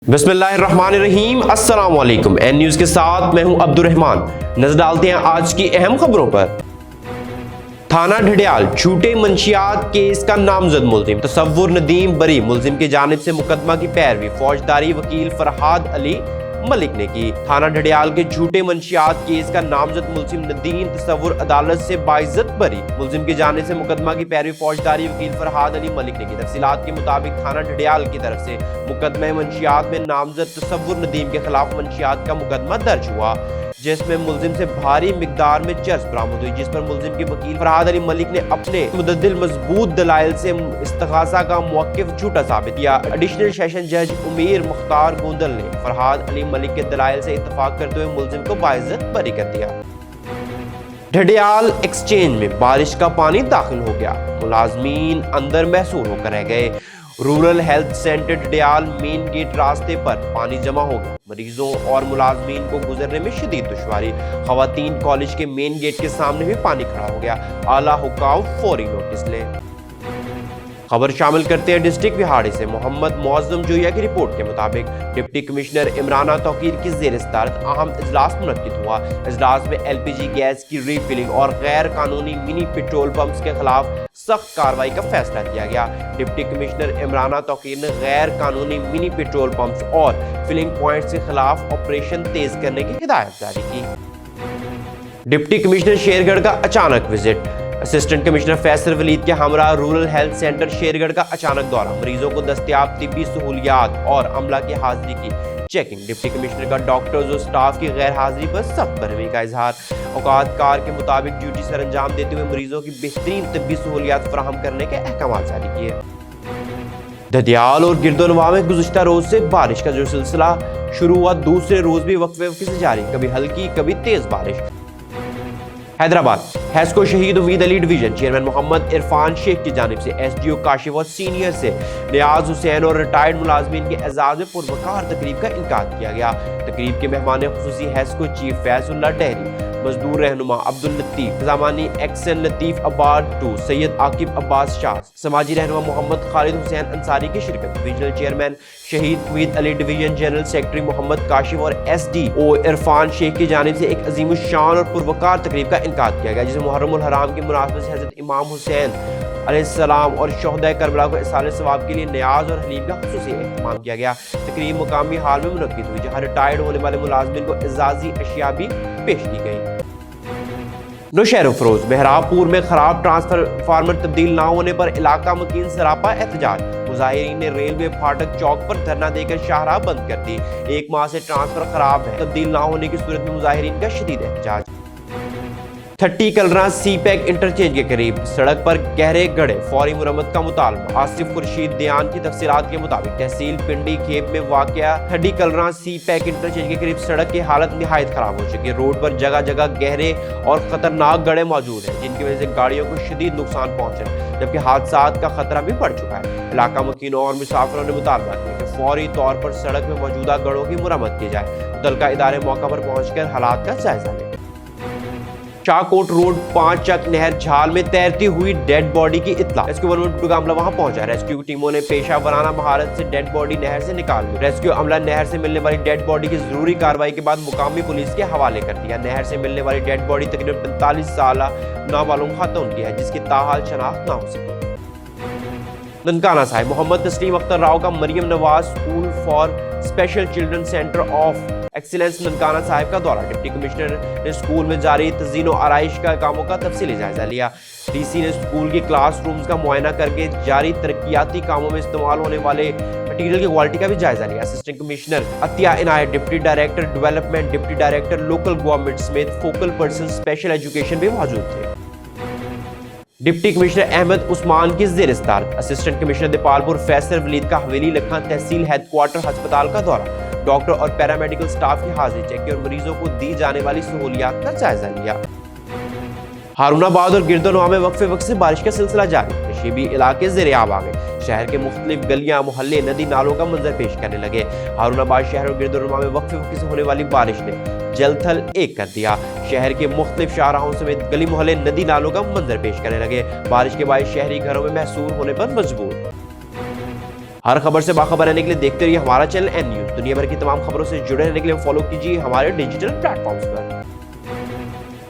बिस्मिल्लाहिर्रहमानिर्रहीम, अस्सलाम वालेकुम। एन न्यूज़ के साथ मैं हूं अब्दुर्रहमान। नजर डालते हैं आज की अहम खबरों पर। थाना ढडियाल झूठे मंशियात केस का नामजद मुल्जिम तसव्वुर नदीम बरी मुल्जिम की जानिब से मुकदमा की पैरवी फौजदारी वकील फरहाद अली मलिक ने की। थाना ढडियाल के झूठे मंशियात केस का नामजद मुल्जिम नदीम तसव्वुर अदालत से बाइज्जत बरी मुल्जिम की जानिब से मुकदमा की पैरवी फौजदारी वकील फरहाद अली मलिक ने की। तफसीलात के मुताबिक थाना ढडियाल की तरफ से मुकदमा मंशियात में नामजद तसव्वुर नदीम के खिलाफ मंशियात का मुकदमा दर्ज हुआ, जिसमें मुल्जिम से भारी मिकदार में चर्स बरामद हुई, जिस पर मुल्जिम के वकील फरहाद अली मलिक ने अपने मुतअद्दिल मजबूत दलाइल से इस्तिगासा का मौक़िफ़ झूठा साबित किया। एडिशनल सेशन जज उमेर मुख्तार गोंदल ने फरहाद अली मलिक के दलाइल से इत्तफाक करते हुए मुल्जिम को बाइज्जत बरी कर दिया। ढडियाल एक्सचेंज में बारिश का पानी दाखिल हो गया, मुलाजमीन अंदर महसूर होकर रह गए। Rural health centre Dhudial main gate रास्ते पर पानी जमा हो गया, मरीजों और मुलाजमीन को गुजरने में शदीद दुश्वारी। खवातीन कॉलेज के मेन गेट के सामने भी पानी खड़ा हो गया, आला हुकाम फौरी नोटिस लें। खबर शामिल करते हैं डिस्ट्रिक्ट बिहाड़ी से। मोहम्मद मुअज्जम जोया की रिपोर्ट के मुताबिक डिप्टी कमिश्नर इमराना तौकीर की ज़ेर सदारत अहम इजलास मुनक्किद हुआ। इजलास में LPG गैस की रीफिलिंग और गैर कानूनी मिनी पेट्रोल पंप्स के खिलाफ सख्त कार्रवाई का फैसला किया गया। डिप्टी कमिश्नर इमराना तौकीर ने गैर कानूनी मिनी पेट्रोल पंप्स और फिलिंग पॉइंट्स के खिलाफ ऑपरेशन तेज करने की हिदायत जारी की। डिप्टी कमिश्नर शेरगढ़ का अचानक visit. Assistant commissioner Faisal Waleed के हमरा रूरल हेल्थ सेंटर शेरगढ़ का अचानक दौरा, मरीजों को दस्तयाब तिब्बी सहूलियात और अमला की हाजिरी की चेकिंग। डिप्टी कमिश्नर का डॉक्टर्स और स्टाफ की गैर हाजिरी पर सख्त बरहमी का इजहार। औकात कार के मुताबिक ड्यूटी सर अंजाम देते हुए मरीजों की बेहतरीन तिब्बी सहूलियात फराहम करने के अहकाम जारी किए। ढडियाल और गिरदोनवा में गुज़िश्ता रोज से बारिश का जो सिलसिला शुरू हुआ, दूसरे रोज भी वक्फे वक्फे से जारी, कभी हल्की कभी तेज बारिश। हैदराबाद हैस्को शहीद उम्मीद अली डिवीजन चेयरमैन मोहम्मद इरफान शेख की जानिब से SDO काशिफ और सीनियर से नियाज हुसैन और रिटायर्ड मुलाजमीन के एजाज में पुरवकार तकरीब का इनकाद किया गया। तकरीब के मेहमान खुसूसी हैस्को चीफ फैजुल्ला डेहरी, मजदूर रहनुमा अब्दुल लतीफ, ज़मानी एक्सन लतीफ अब्बाद 2 सैयद आकिब अब्बास शाह, समाजी रहनुमा मोहम्मद खालिद हुसैन अंसारी की शिरकत। Divisional chairman Shahid Ummeed Ali division general secretary Mohammad Kashif और SDO इरफान शेख की जानिब से एक अजीम शान और पुरवकार तकरीब का इनकाद किया गया, जिसमें मुहर्रमुल हराम की मुनासबत से हज़रत इमाम हुसैन अलैहिस्सलाम और शोहदाए करबला को इसाले सवाब के लिए नियाज और हलीम का खुसूसी एहतमाम किया गया। तकरीब मुकामी हाल में मुनक्किद हुई, जहाँ रिटायर्ड होने वाले मुलाजमीन को एजाजी अशिया भी पेश की गई। नौशहर अफरोज मेहराबपुर में खराब ट्रांसफार्मर तब्दील ना होने पर इलाका मकीन सरापा एहतजाज। मुजाहिरीन ने रेलवे फाटक चौक पर धरना देकर शाहराह बंद कर दी। 1 माह से ट्रांसफर खराब है, तब्दील ना होने की सूरत में मुजाहिरीन का शदीद एहतजाज। 30 कलरा CPEC इंटरचेंज के करीब सड़क पर गहरे गड्ढे, फौरी मुरम्मत का मुतालबा। आसिफ खुर्शीद दयान की तफसीलात के मुताबिक तहसील पिंडी खेप में वाक़या 30 कलरा CPEC इंटरचेंज के करीब सड़क की हालत निहायत खराब हो चुकी है। रोड पर जगह जगह गहरे और खतरनाक गड्ढे मौजूद हैं, जिनकी वजह से गाड़ियों को शदीद नुकसान पहुंच रहा है, जबकि हादसात का खतरा भी बढ़ चुका है। इलाका मकीनों और मुसाफिरों ने मुतालबा किया कि फौरी तौर पर सड़क में मौजूदा गड्ढों की मुरम्मत की जाए। मुतल्लिका इदारे मौका पर पहुंचकर हालात का जायजा लें। शाहकोट रोड 5 चक नहर झाल में तैरती हुई डेड बॉडी की इत्तला। रेस्क्यू 112 अमला वहां पहुंचा। रेस्क्यू टीमों ने पेशा वराना महारत से डेड बॉडी नहर से निकाल ली। रेस्क्यू अमला नहर से मिलने वाली डेड बॉडी की जरूरी कार्रवाई के बाद मुकामी पुलिस के हवाले कर दिया। नहर से मिलने वाली डेड बॉडी तकरीबन 45 साल नामालूम खातून की है, जिसकी ताहाल शनाख्त ना हो सकी। ननकाना साहिब मोहम्मद तस्लीम अख्तर राव का Maryam Nawaz school for special children centre of excellence Nankana Sahib का दौरा। डिप्टी कमिश्नर ने स्कूल में जारी तज़ीनो आराइश का कामों का तफसीली जायजा लिया। DC ने स्कूल के क्लासरूम्स का मुआयना करके जारी तरक्याती कामों में इस्तेमाल होने वाले मटीरियल की क्वालिटी का भी जायजा लिया। Assistant commissioner Atiya Inayat, deputy director development, deputy director local government समेत फोकल पर्सन स्पेशल एजुकेशन भी मौजूद थे। डिप्टी कमिश्नर अहमद उस्मान की ज़ेर सदारत असिस्टेंट कमिश्नर दीपालपुर फैसल वलीद का हवेली लखा तहसील हेडक्वार्टर अस्पताल का दौरा। डॉक्टर और पैरामेडिकल स्टाफ की हाजिरी चेक की और मरीजों को दी जाने वाली सहूलियात का जायजा लिया। हारूनाबाद और गिरदोनवा में वक्फे वक्त से बारिश का सिलसिला जारी, नशीबी इलाके ज़ेर-ए-आब आ गए। शहर के मुख्तलिफ गलियां मोहल्ले नदी नालों का मंजर पेश करने लगे। हारूनाबाद शहर और गिरदोनवा में वक्फे वक्त से होने वाली बारिश ने जलथल एक कर दिया। शहर के मुख्तलिफ शाहराहों समेत गली मोहल्ले नदी नालों का मंजर पेश करने लगे। बारिश के बाद शहरी घरों में महसूर होने पर मजबूर। ہر خبر سے باخبر رہنے کے لیے دیکھتے رہیے ہمارا چینل این نیوز. دنیا بھر کی تمام خبروں سے جڑے رہنے کے لیے فالو کیجیے ہمارے ڈیجیٹل پلیٹ فارمز پر.